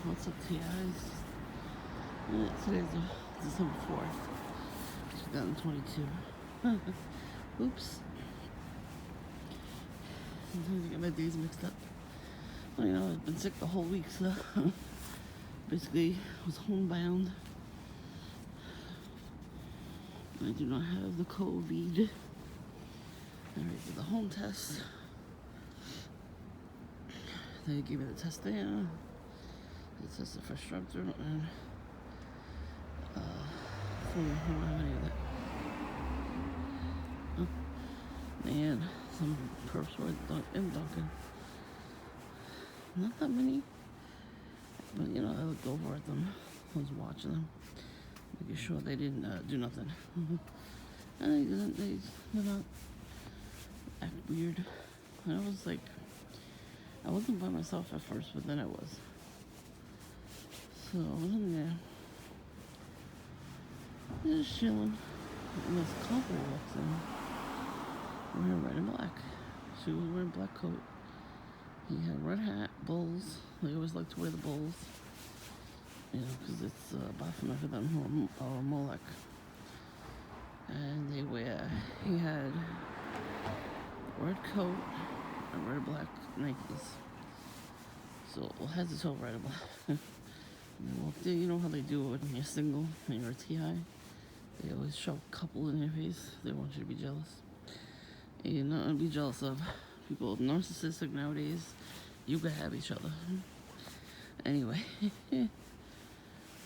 What's up, TIs? Today's December 4th, 2022. Oops. Sometimes I get my days mixed up. Well, I've been sick the whole week, so basically was homebound. I do not have the COVID. I did the home test. They gave me the test there. They tested for strep throat and I don't have any of that. Man, some perps were in Dunkin'. Not that many, but I looked over at them. I was watching them, making sure they didn't do nothing. And they didn't. They did not act weird. And I wasn't by myself at first, but then I was. So I was in there, just chilling, and this couple walks in, wearing red and black. She was wearing a black coat. He had a red hat, bowls. They always like to wear the bowls, because it's Baphomet for them, or Molech. And he had a red coat and red and black Nikes. So, head to toe red and black. Well, you know how they do it when you're single and you're a TI? They always shove a couple in your face. They want you to be jealous. And you're not going to be jealous of people narcissistic nowadays. You can have each other. Anyway. It's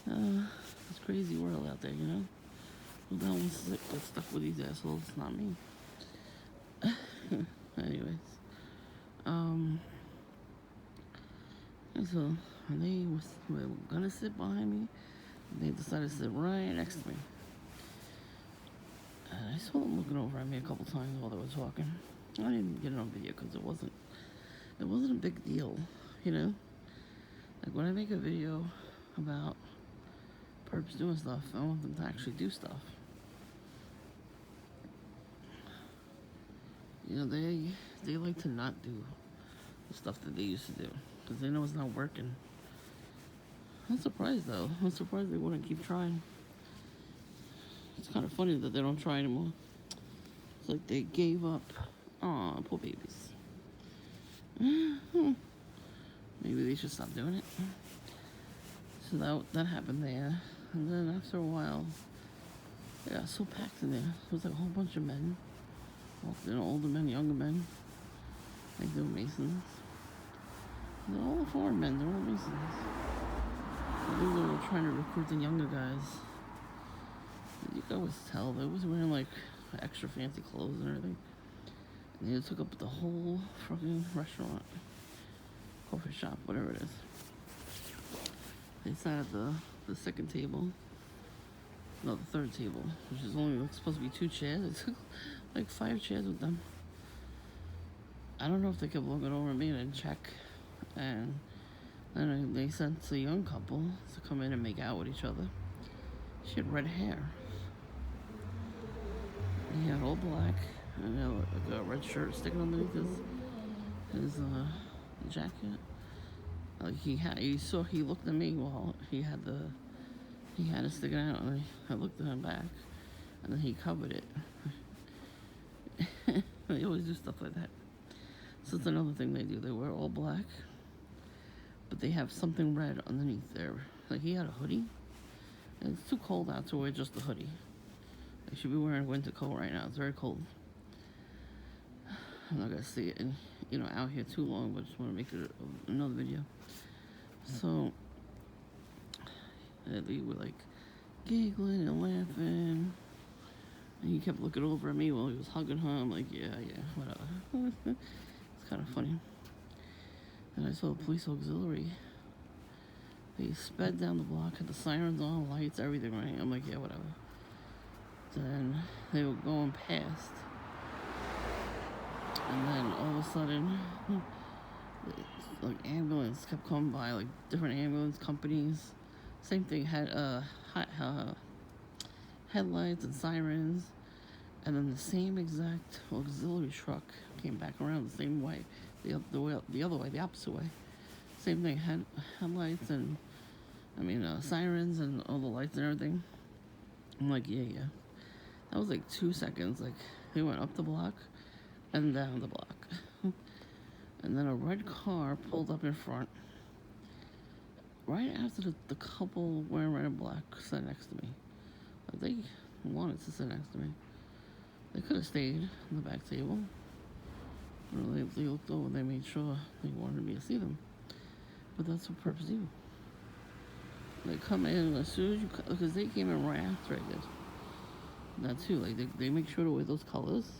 a crazy world out there, Who the hell wants to get stuck with these assholes? Not me. Anyways. And so they were gonna sit behind me. They decided to sit right next to me. And I saw them looking over at me a couple times while they were talking. I didn't get it on video because it wasn't a big deal, Like when I make a video about perps doing stuff, I want them to actually do stuff. They like to not do the stuff that they used to do because they know it's not working. I'm surprised though. I'm surprised they wouldn't keep trying. It's kind of funny that they don't try anymore. It's like they gave up. Aw, poor babies. Maybe they should stop doing it. So that happened there. And then after a while, they got so packed in there. There was like a whole bunch of men. Walked in, older men, younger men. Like they were Masons. They're all foreign men. They're all Masons. I think they were trying to recruit the younger guys. You can always tell. They was wearing like extra fancy clothes and everything. And they took up the whole fucking restaurant. Coffee shop, whatever it is. They sat at the second table. No, the third table, which is only supposed to be 2 chairs. They took like 5 chairs with them. I don't know if they kept looking over at me and didn't check. And then they sent a young couple to come in and make out with each other. She had red hair. He had all black and like a red shirt sticking underneath his jacket. Like he looked at me while he had it sticking out, and I looked at him back, and then he covered it. They always do stuff like that. So it's another thing they do. They wear all black, but they have something red underneath there. Like he had a hoodie, and it's too cold out to wear just a hoodie. I should be wearing a winter coat right now. It's very cold. I'm not gonna see it out here too long, but I just want to make it another video. So they were like giggling and laughing, and he kept looking over at me while he was hugging her. I'm like, yeah, whatever. It's kind of funny. And I saw a police auxiliary. They sped down the block, had the sirens on, lights, everything, right? I'm like, yeah, whatever. Then they were going past, and then all of a sudden, like ambulance kept coming by, like different ambulance companies. Same thing, had headlights and sirens, and then the same exact auxiliary truck came back around the same way, the other way, the opposite way. Same thing, headlights and, sirens and all the lights and everything. I'm like, yeah, yeah. That was like 2 seconds. Like, they went up the block and down the block. And then a red car pulled up in front. Right after the couple wearing red and black sat next to me. They wanted to sit next to me. They could have stayed in the back table. They looked over, they made sure they wanted me to see them. But that's what Perps do. They come in as soon as you, because they came in right after I did. That too, like they make sure to wear those colors.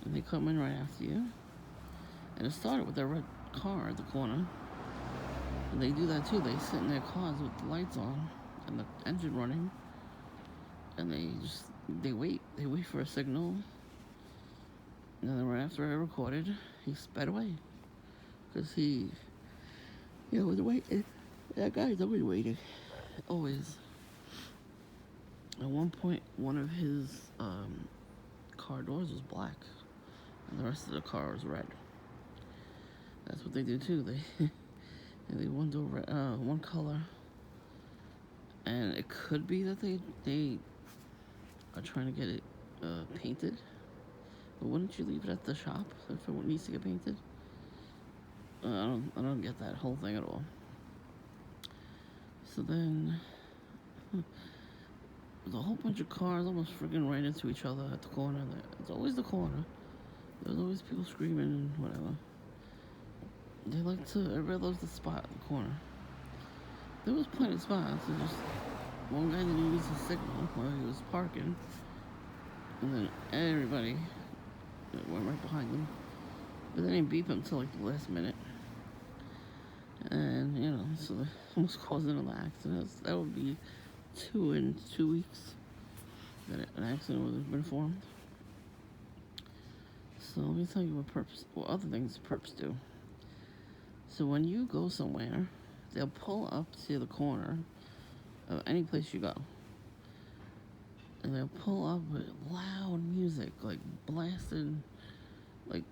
And they come in right after you. And it started with that red car at the corner. And they do that too. They sit in their cars with the lights on and the engine running. And they wait. They wait for a signal. And then right after I recorded, he sped away. Because he was waiting. That guy's always waiting. Always. At one point, one of his car doors was black. And the rest of the car was red. That's what they do too. They one door red, one color. And it could be that they are trying to get it painted. But wouldn't you leave it at the shop if it needs to get painted? I don't get that whole thing at all. So then, there's a whole bunch of cars almost freaking right into each other at the corner. It's always the corner. There's always people screaming and whatever. Everybody loves the spot at the corner. There was plenty of spots. It just, one guy didn't use the signal while he was parking. And then everybody went right behind him. But they didn't beep him until like the last minute. And, so they almost caused another accident. That would be 2 in 2 weeks that an accident would have been formed. So let me tell you what other things Perps do. So when you go somewhere, they'll pull up to the corner of any place you go. And they'll pull up with loud music, like blasted, like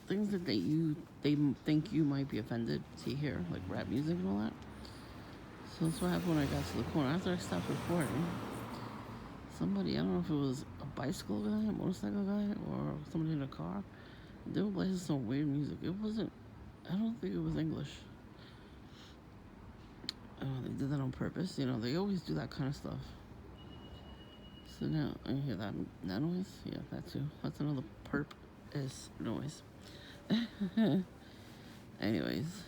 things that they think you might be offended to hear, like rap music and all that. So that's what happened when I got to the corner. After I stopped recording, somebody, I don't know if it was a bicycle guy, a motorcycle guy, or somebody in a car, they were blasting some weird music. I don't think it was English. They did that on purpose. They always do that kind of stuff. So now, I hear that noise? Yeah, that too. That's another perp-is noise. Anyways,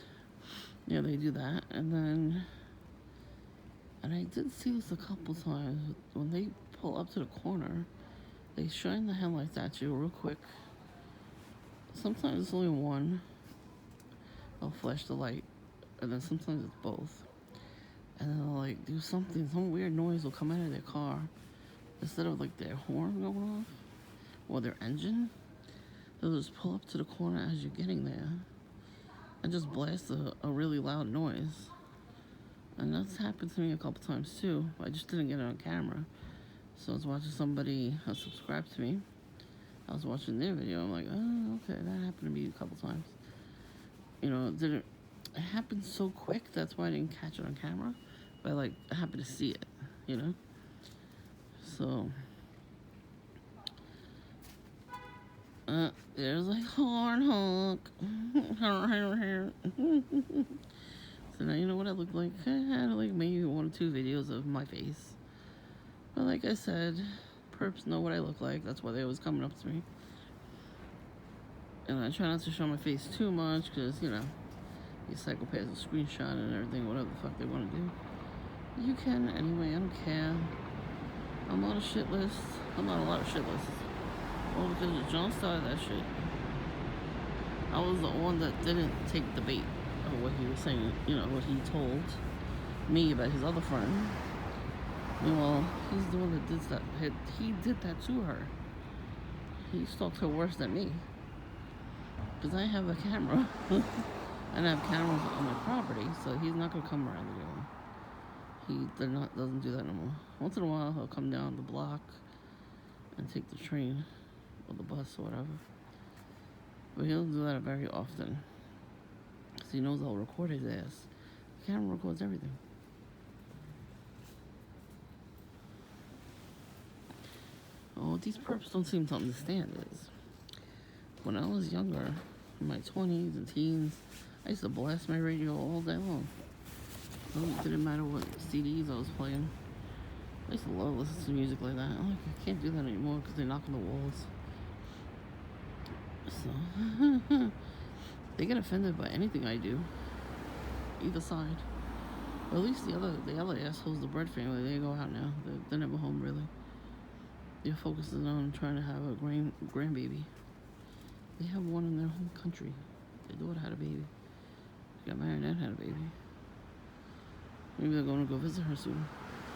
yeah, they do that. And I did see this a couple times. When they pull up to the corner, they shine the headlights at you real quick. Sometimes it's only one. They'll flash the light. And then sometimes it's both. And then they'll like do something, some weird noise will come out of their car. Instead of like their horn going off or their engine, they'll just pull up to the corner as you're getting there and just blast a really loud noise. And that's happened to me a couple times too. I just didn't get it on camera. So I was watching somebody subscribe to me. I was watching their video. I'm like, oh, okay, that happened to me a couple times. It happened so quick, that's why I didn't catch it on camera. But I happened to see it, So, there's a horn honk. So now you know what I look like. I had maybe 1 or 2 videos of my face. But like I said, Perps know what I look like. That's why they always coming up to me. And I try not to show my face too much because, these psychopaths will screenshot and everything, whatever the fuck they want to do. You can anyway, I don't care. I'm on a shit list. I'm on a lot of shit lists. Well, because John started that shit. I was the one that didn't take the bait of what he was saying, what he told me about his other friend. Meanwhile, he's the one that did that. He did that to her. He stalked her worse than me. Because I have a camera. And I have cameras on my property, so he's not going to come around anymore. He doesn't do that no more. Once in a while, he'll come down the block and take the train or the bus or whatever. But he'll do that very often. So he knows I'll record his ass. The camera records everything. Oh, what these perps don't seem to understand is, when I was younger, in my 20s and teens, I used to blast my radio all day long. It didn't matter what CDs I was playing. I used to love listening to music like that. I'm like, I can't do that anymore because they knock on the walls. So, they get offended by anything I do. Either side. Or at least the other assholes, the Bread family, they go out now. They're never home, really. They're focusing on trying to have a grandbaby. They have one in their home country. Their daughter had a baby. She got married and had a baby. Maybe they're going to go visit her soon.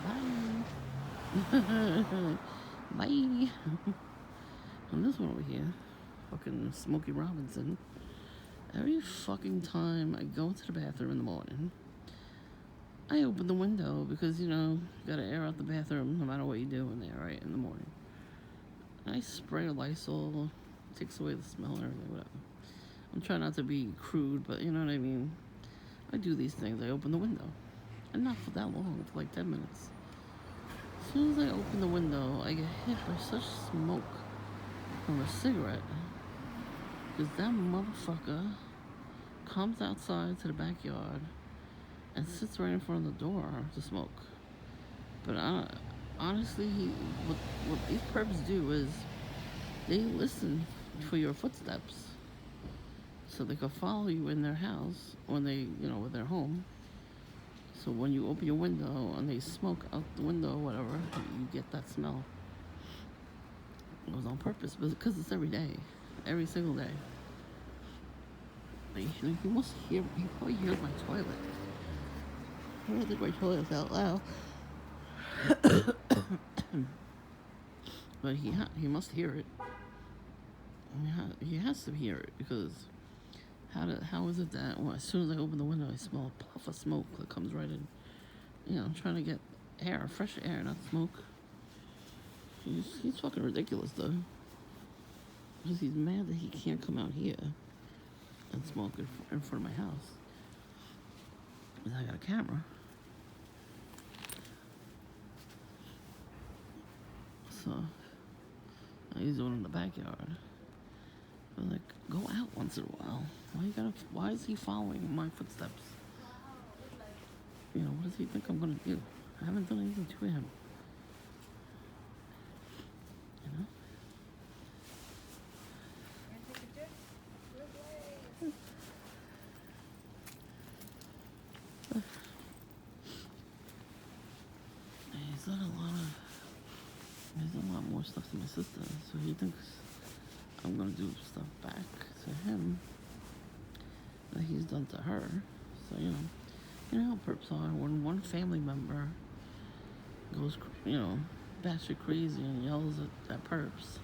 Bye. Bye. And this one over here, fucking Smokey Robinson. Every fucking time I go into the bathroom in the morning, I open the window because, you know, you gotta air out the bathroom no matter what you do in there, right, in the morning. I spray a Lysol, takes away the smell and everything, whatever. I'm trying not to be crude, but you know what I mean? I do these things. I open the window. And not for that long, for like 10 minutes. As soon as I open the window, I get hit by such smoke from a cigarette. Because that motherfucker comes outside to the backyard and sits right in front of the door to smoke. But honestly, what these perps do is they listen for your footsteps so they can follow you in their house when when they're home. So when you open your window and they smoke out the window or whatever, you get that smell. It was on purpose, because it's every day, every single day. He probably hears my toilet. I don't think my toilet's out loud. But he must hear it. He has to hear it, because how is it that as soon as I open the window, I smell a puff of smoke that comes right in? You know, I'm trying to get air, fresh air, not smoke. He's fucking ridiculous, though. Because he's mad that he can't come out here and smoke in front of my house. Because I got a camera. So, he's doing it in the backyard. I'm like, go out once in a while. Why is he following my footsteps? You know, what does he think I'm gonna do? I haven't done anything to him. You know? He's done a lot more stuff to my sister, so he thinks I'm gonna do stuff back to him that he's done to her. So, you know how perps are. When one family member goes, batshit crazy and yells at perps,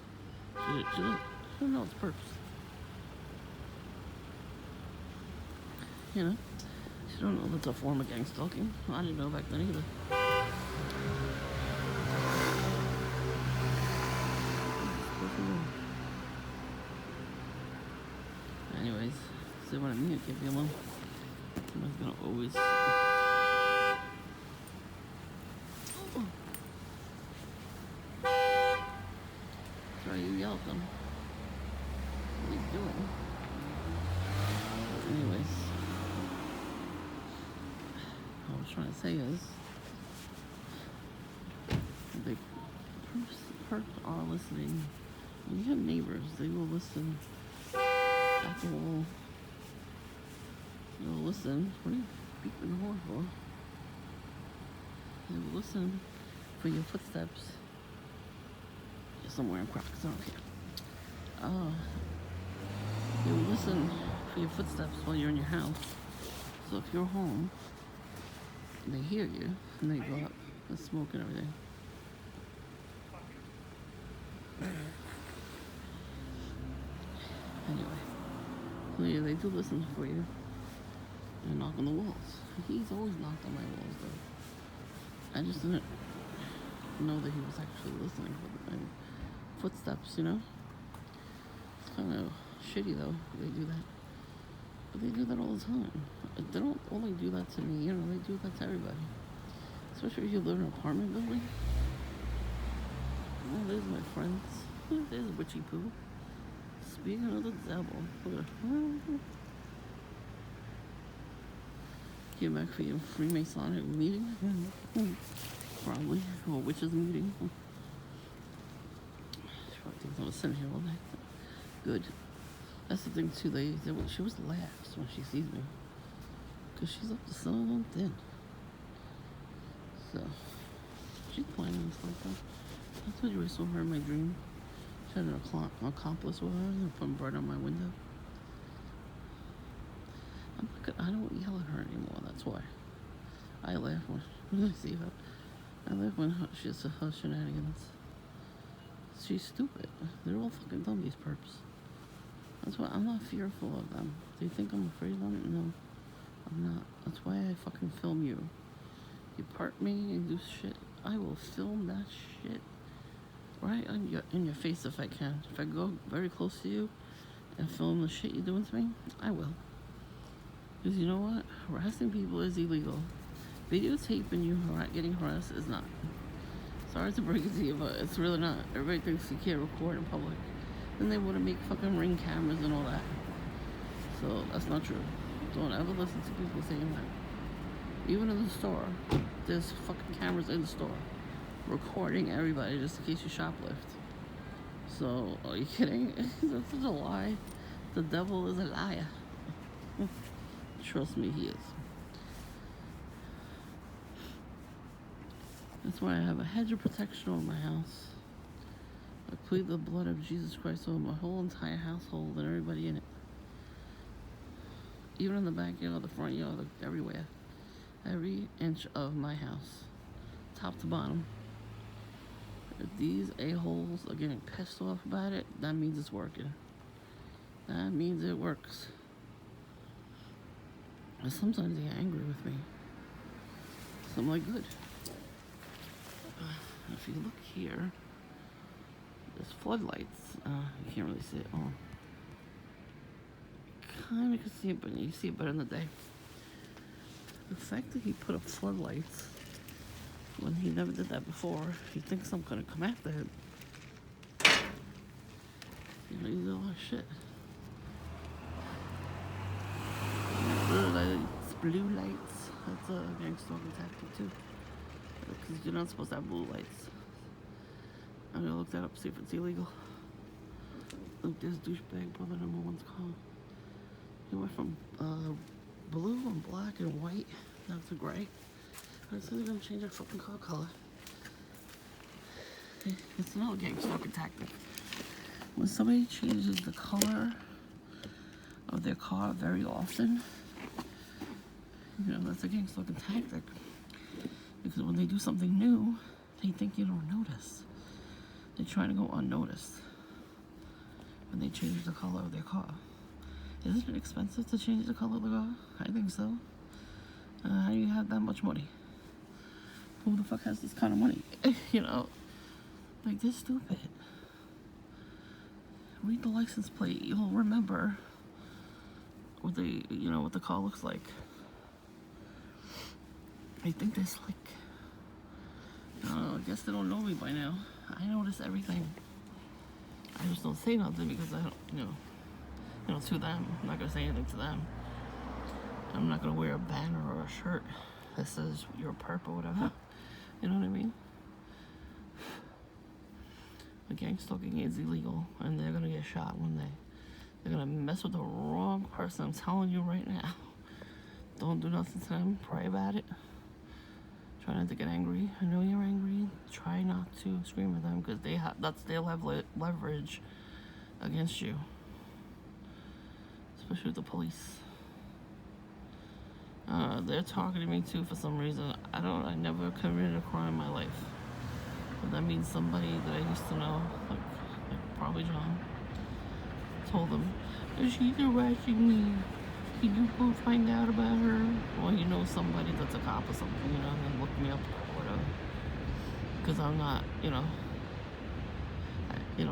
she doesn't know it's perps. You know? She don't know that's a form of gang stalking. I didn't know back then either. Anyways, see what I mean? I can't be alone. Someone's gonna always. Try you yell at them. What are you doing? Anyways, what I was trying to say is, the perps are listening. When you have neighbors, they will listen. At the wall. They will listen. What are you beeping the horn for? They will listen for your footsteps. You're somewhere in Crocs, I don't care. They will listen for your footsteps while you're in your house. So if you're home, they hear you, and they go up and smoke and everything. Anyway. So yeah, they do listen for you and knock on the walls. He's always knocked on my walls, though. I just didn't know that he was actually listening for my footsteps, you know? It's kind of shitty, though, they do that. But they do that all the time. They don't only do that to me, they do that to everybody. Especially if you live in an apartment building. Oh, there's my friends. There's Witchy Poo. Speaking of the devil. Look at her. Came back for your Freemasonic meeting? Probably. Or witches meeting. She probably thinks I'm sitting here all day. Good. That's the thing too, she always laughs when she sees me. Because she's up to something thin. So, she's planning and stuff. I told you I saw her in my dream. She had an accomplice with her and put bread on my window. I don't yell at her anymore, that's why. I laugh when I see her. I laugh when she does her shenanigans. She's stupid. They're all fucking dumb, these perps. That's why I'm not fearful of them. Do you think I'm afraid of them? No, I'm not. That's why I fucking film you. You part me and do shit, I will film that shit right in your face if I can. If I go very close to you and film the shit you're doing to me, I will. Because you know what? Harassing people is illegal. Videotaping you getting harassed is not. Sorry to break it to you, but it's really not. Everybody thinks you can't record in public. Then they want to make fucking Ring cameras and all that. So that's not true. Don't ever listen to people saying that. Even in the store, there's fucking cameras in the store recording everybody just in case you shoplift. So, are you kidding? That's such a lie. The devil is a liar. Trust me, he is. That's why I have a hedge of protection over my house. I plead the blood of Jesus Christ over my whole entire household and everybody in it. Even in the backyard, the front yard, everywhere. Every inch of my house. Top to bottom. If these a-holes are getting pissed off about it, that means it's working. That means it works. And sometimes they get angry with me. So I'm like, good. If you look here, there's floodlights. You can't really see it. Oh, kind of can see it, but you see it better in the day. The fact that he put up floodlights when he never did that before, he thinks I'm gonna come after him. He did a lot of shit. Blue lights. That's a gang stalking tactic too. Because you're not supposed to have blue lights. I'm gonna look that up, see if it's illegal. Look, there's douchebag brother number one's call. He went from blue and black and white down to gray. I said they're gonna change their fucking car color. It's another gang stalking tactic. When somebody changes the color of their car very often, that's a gang stalking tactic. Because when they do something new, they think you don't notice. They try to go unnoticed when they change the color of their car. Isn't it expensive to change the color of the car? I think so. How do you have that much money? Who the fuck has this kind of money? Like, they're stupid. Read the license plate. You'll remember what the car looks like. I think there's I guess they don't know me by now. I notice everything. I just don't say nothing because I don't, to them. I'm not gonna say anything to them. I'm not gonna wear a banner or a shirt that says you're a perp or whatever. You know what I mean? But gang stalking is illegal, and they're gonna get shot one day. They're gonna mess with the wrong person. I'm telling you right now. Don't do nothing to them. Pray about it. Try not to get angry. I know you're angry. Try not to scream at them because they'll have leverage against you, especially with the police. They're targeting me too for some reason. I never committed a crime in my life, but that means somebody that I used to know, like probably John, told them, she's harassing me. Can you go find out about her? Or you know somebody that's a cop or something, and then look me up or whatever. Because I'm not,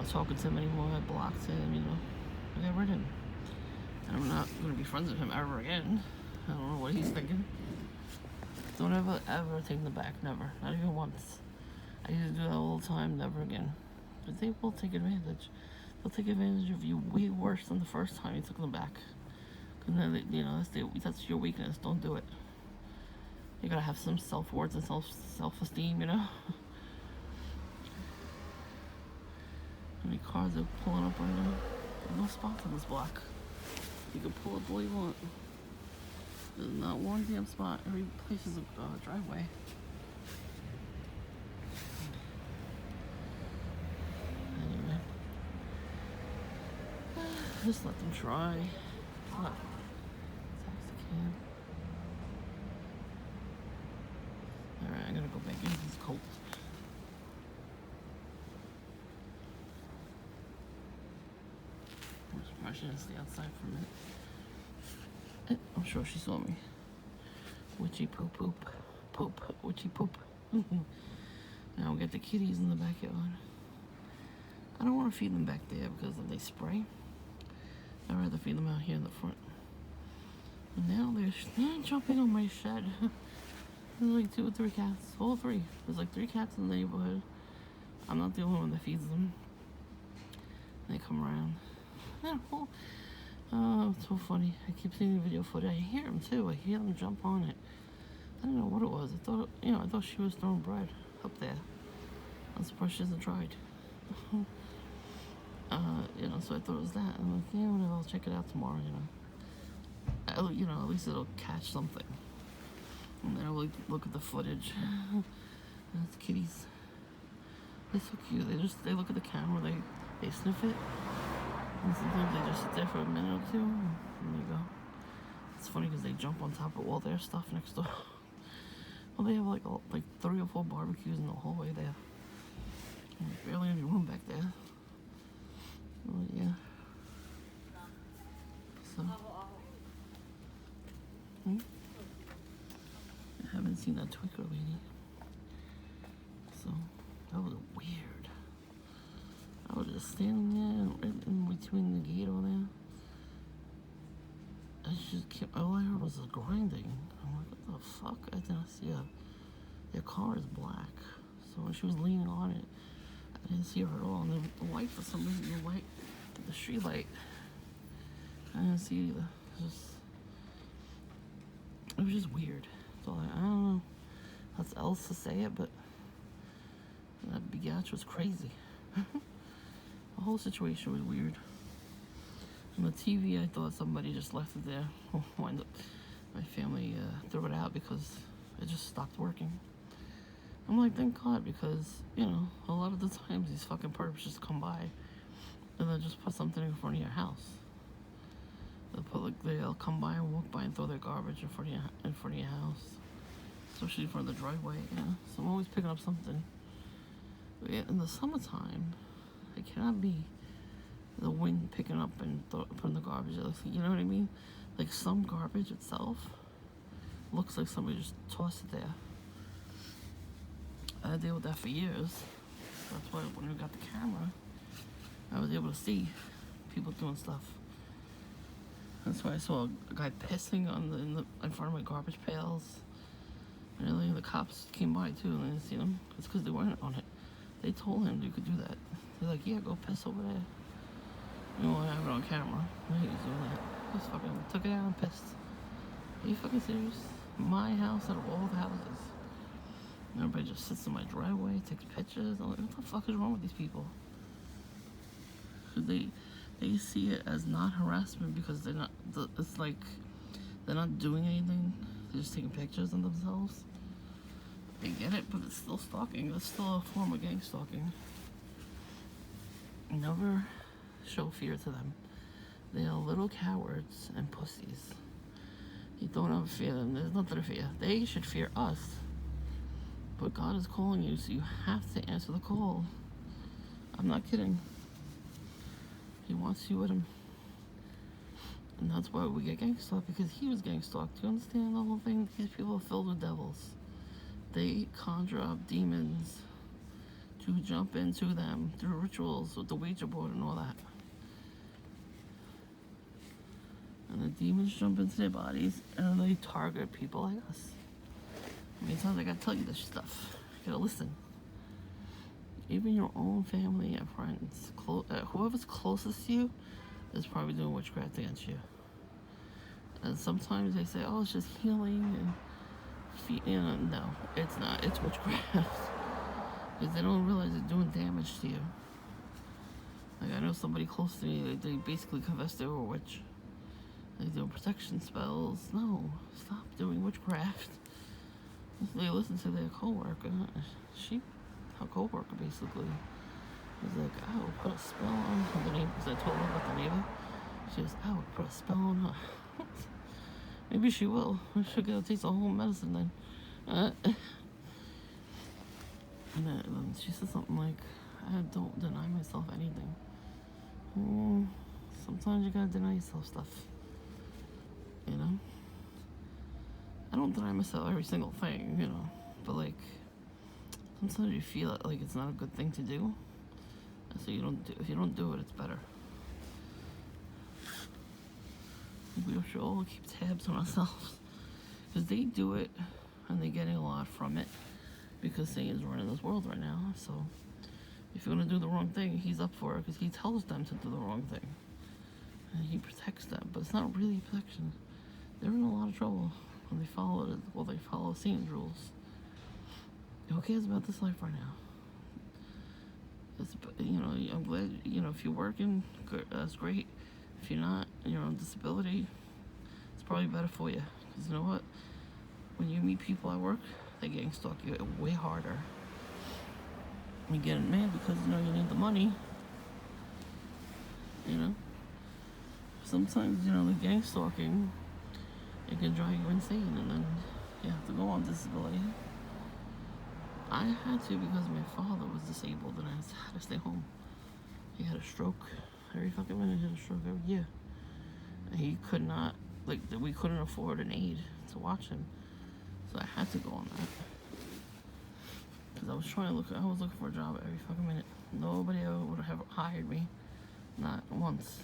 talking to him anymore. I blocked him, I got rid of him. And I'm not gonna be friends with him ever again. I don't know what he's thinking. Don't ever take them back, never. Not even once. I used to do that all the time, never again. But they will take advantage. They'll take advantage of you way worse than the first time you took them back. Because then, that's your weakness. Don't do it. You gotta have some self-worth and self-esteem, you know? How many cars are pulling up right now? There's no spots on this block. You can pull up all you want. There's not one damn spot. Every place is a driveway. Anyway. Just let them try. What? Taxi cab. Alright, I'm gonna go back in. It's cold. I shouldn't stay outside for a minute. I'm sure she saw me. Witchy poop poop. Poop. Witchy poop. Now we'll get the kitties in the backyard. I don't want to feed them back there because if they spray, I'd rather feed them out here in the front. And now they're jumping on my shed. There's like 2 or 3 cats. All 3. There's like 3 cats in the neighborhood. I'm not the only one that feeds them. They come around. Oh, it's so funny. I keep seeing the video footage. I hear them too. I hear them jump on it. I don't know what it was. I thought she was throwing bread up there. I'm surprised she hasn't tried. So I thought it was that. I'm like, yeah, whatever. I'll check it out tomorrow. At least it'll catch something. And then I'll look at the footage. That's kitties. They're so cute. They look at the camera. They sniff it. And sometimes they just sit there for a minute or 2, and there you go. It's funny because they jump on top of all their stuff next door. Well, they have like 3 or 4 barbecues in the hallway there. And there's barely any room back there. Well, yeah. So. I haven't seen that Twicker lady. So, that was weird. I was just standing there in between the gate over there. All I heard was a grinding. I'm like, what the fuck? I didn't see their car is black. So when she was leaning on it, I didn't see her at all. And the light, for some reason, the street light, I didn't see it either. It was just weird. So I don't know how else to say it, but that biatch was crazy. The whole situation was weird. On the TV, I thought somebody just left it there. My family threw it out because it just stopped working. I'm like, thank God, because, a lot of the times these fucking perps just come by and they'll just put something in front of your house. They'll come by and walk by and throw their garbage in front of your house. Especially in front of the driveway, So I'm always picking up something. But yeah, in the summertime, it cannot be the wind picking up and putting the garbage. You know what I mean? Like some garbage itself looks like somebody just tossed it there. I deal with that for years. That's why when we got the camera, I was able to see people doing stuff. That's why I saw a guy pissing in front of my garbage pails. And the cops came by too, and I didn't see them. It's because they weren't on it. They told him you could do that. They're like, yeah, go piss over there. I have it on camera. He was doing that. Just fucking took it out and pissed. Are you fucking serious? My house out of all the houses. Everybody just sits in my driveway, takes pictures. I'm like, what the fuck is wrong with these people? They see it as not harassment because it's like they're not doing anything. They're just taking pictures of themselves. They get it, but it's still stalking. It's still a form of gang stalking. Never show fear to them. They are little cowards and pussies. You don't ever fear them. There's nothing to fear. They should fear us. But God is calling you, so you have to answer the call. I'm not kidding. He wants you with him. And that's why we get gang stalked, because he was gang stalked. Do you understand the whole thing? These people are filled with devils. They conjure up demons to jump into them through rituals with the Ouija board and all that. And the demons jump into their bodies and they target people like us. How many times I gotta tell you this stuff? You gotta listen. Even your own family and friends, whoever's closest to you is probably doing witchcraft against you. And sometimes they say, oh, it's just healing and no, it's not. It's witchcraft. Because they don't realize they're doing damage to you. Like, I know somebody close to me, they basically confessed they were a witch. They do protection spells. No, stop doing witchcraft. They listen to their co-worker. Her co-worker basically was like, oh, put a spell on the neighbor. Because I told her about the neighbor. She was, oh, put a spell on her. Maybe she will. She'll get a taste of home medicine then. And then she said something like, I don't deny myself anything. Sometimes you gotta deny yourself stuff. You know? I don't deny myself every single thing, you know. But like, sometimes you feel it, like it's not a good thing to do. So if you don't do it, it's better. We should all keep tabs on ourselves. Because they do it, and they're getting a lot from it. Because Satan's running this world right now. So, if you're going to do the wrong thing, he's up for it. Because he tells them to do the wrong thing. And he protects them. But it's not really protection. They're in a lot of trouble when they follow Satan's rules. Who cares about this life right now? I'm glad, if you're working, that's great. If you're not, and you're on disability, it's probably better for you. Because you know what? When you meet people at work, they're getting stalked you way harder. You're getting mad because, you need the money. Sometimes, the gang stalking, it can drive you insane, and then you have to go on disability. I had to because my father was disabled, and I had to stay home. He had a stroke. Every fucking minute he had a stroke every year. And he could not, we couldn't afford an aide to watch him. So I had to go on that. Because I was looking for a job every fucking minute. Nobody ever would have hired me. Not once.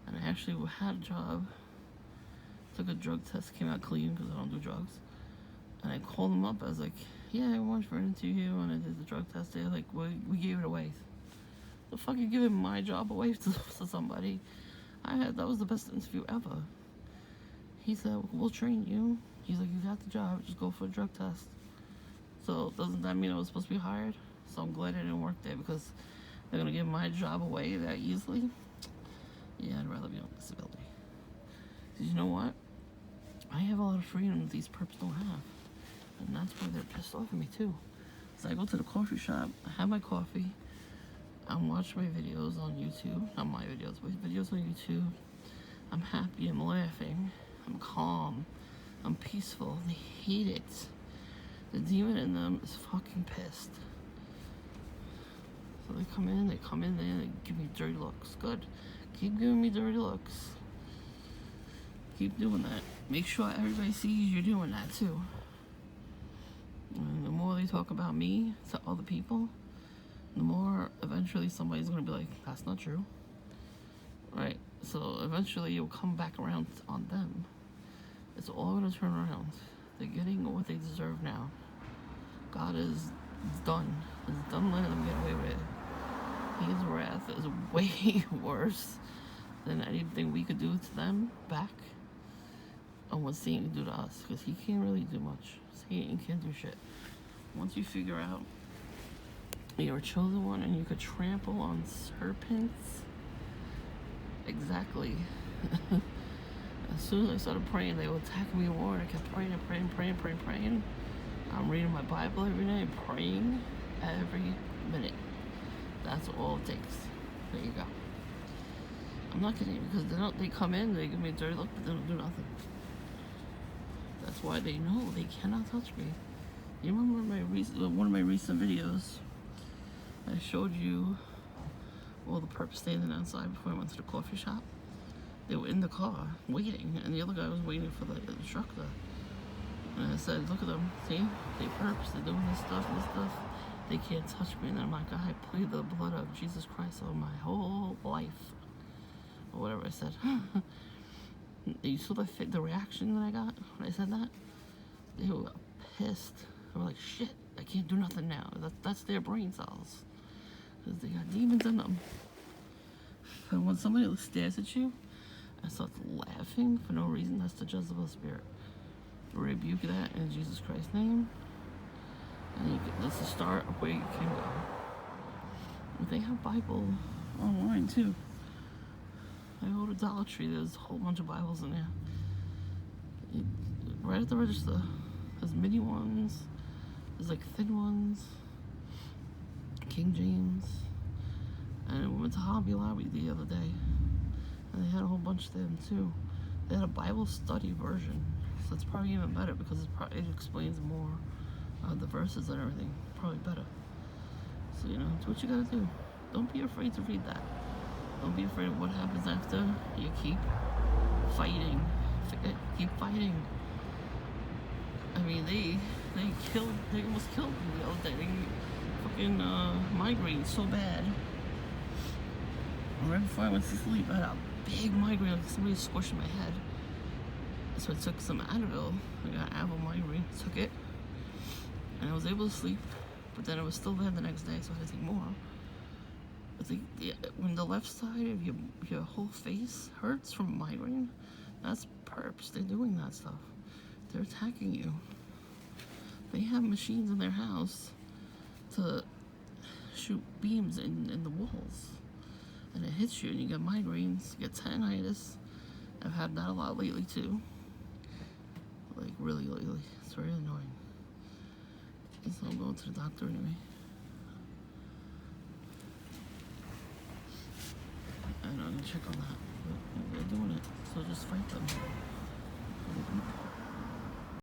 And I actually had a job. Took a drug test, came out clean because I don't do drugs. And I called them up. I was like, yeah, I went for an interview and I did the drug test. They're like, we gave it away. The fuck you giving my job away to somebody? That was the best interview ever. He said, we'll train you. He's like, you got the job, just go for a drug test. So doesn't that mean I was supposed to be hired? So I'm glad I didn't work there because they're gonna give my job away that easily. Yeah, I'd rather be on disability. Because you know what? I have a lot of freedom that these perps don't have. And that's why they're pissed off at me too. So I go to the coffee shop, I have my coffee, I'm watching my videos on YouTube, not my videos, but videos on YouTube. I'm happy, I'm laughing, I'm calm, I'm peaceful. They hate it. The demon in them is fucking pissed. So they come in there, they give me dirty looks. Good. Keep giving me dirty looks. Keep doing that. Make sure everybody sees you're doing that too. And the more they talk about me to other people, the more eventually somebody's going to be like, that's not true. Right? So eventually you'll come back around on them. It's all going to turn around. They're getting what they deserve now. God is done. He's done letting them get away with it. His wrath is way worse than anything we could do to them back on what Satan can do to us. Because he can't really do much. Satan can't do shit. Once you figure out you're a chosen one and you could trample on serpents, exactly. As soon as I started praying, they would attack me more, and I kept praying and praying. I'm reading my Bible every night, praying every minute. That's all it takes. There you go. I'm not kidding, because they come in, they give me a dirty look, but they don't do nothing. That's why they know they cannot touch me. You remember one of my recent videos? I showed you all the perps standing outside before I went to the coffee shop. They were in the car waiting, and the other guy was waiting for the instructor. And I said, look at them, see? They perps, they're doing this stuff. They can't touch me. And I'm like, I plead the blood of Jesus Christ over my whole life. Or whatever I said. You saw the reaction that I got when I said that? They were pissed. They were like, shit, I can't do nothing now. That's their brain cells. Because they got demons in them. And when somebody stares at you and starts laughing for no reason, that's the Jezebel spirit. Rebuke that in Jesus Christ's name. And that's the start of where you can go. They have Bible online too. I go to Dollar Tree, there's a whole bunch of Bibles in there. Right at the register, there's mini ones, there's like thin ones, King James, and we went to Hobby Lobby the other day, and they had a whole bunch of them too. They had a Bible study version, so it's probably even better because it explains more the verses and everything, probably better. So, you know, do what you gotta do. Don't be afraid to read that. Don't be afraid of what happens after. You keep fighting. Keep fighting. I mean, they almost killed me the other day. They fucking migraine so bad. Right before I went to sleep, I had a big migraine, like somebody squished my head. So I took some Advil. I got Advil migraine, took it, and I was able to sleep. But then it was still there the next day, so I had to take more. I think when the left side of your whole face hurts from migraine, that's Perps. They're doing that stuff. They're attacking you. They have machines in their house to shoot beams in the walls. And it hits you and you get migraines, you get tinnitus. I've had that a lot lately too. Like really lately. It's very annoying. So I'm going to the doctor anyway. And I'm gonna check on that. But they're doing it, so just fight them.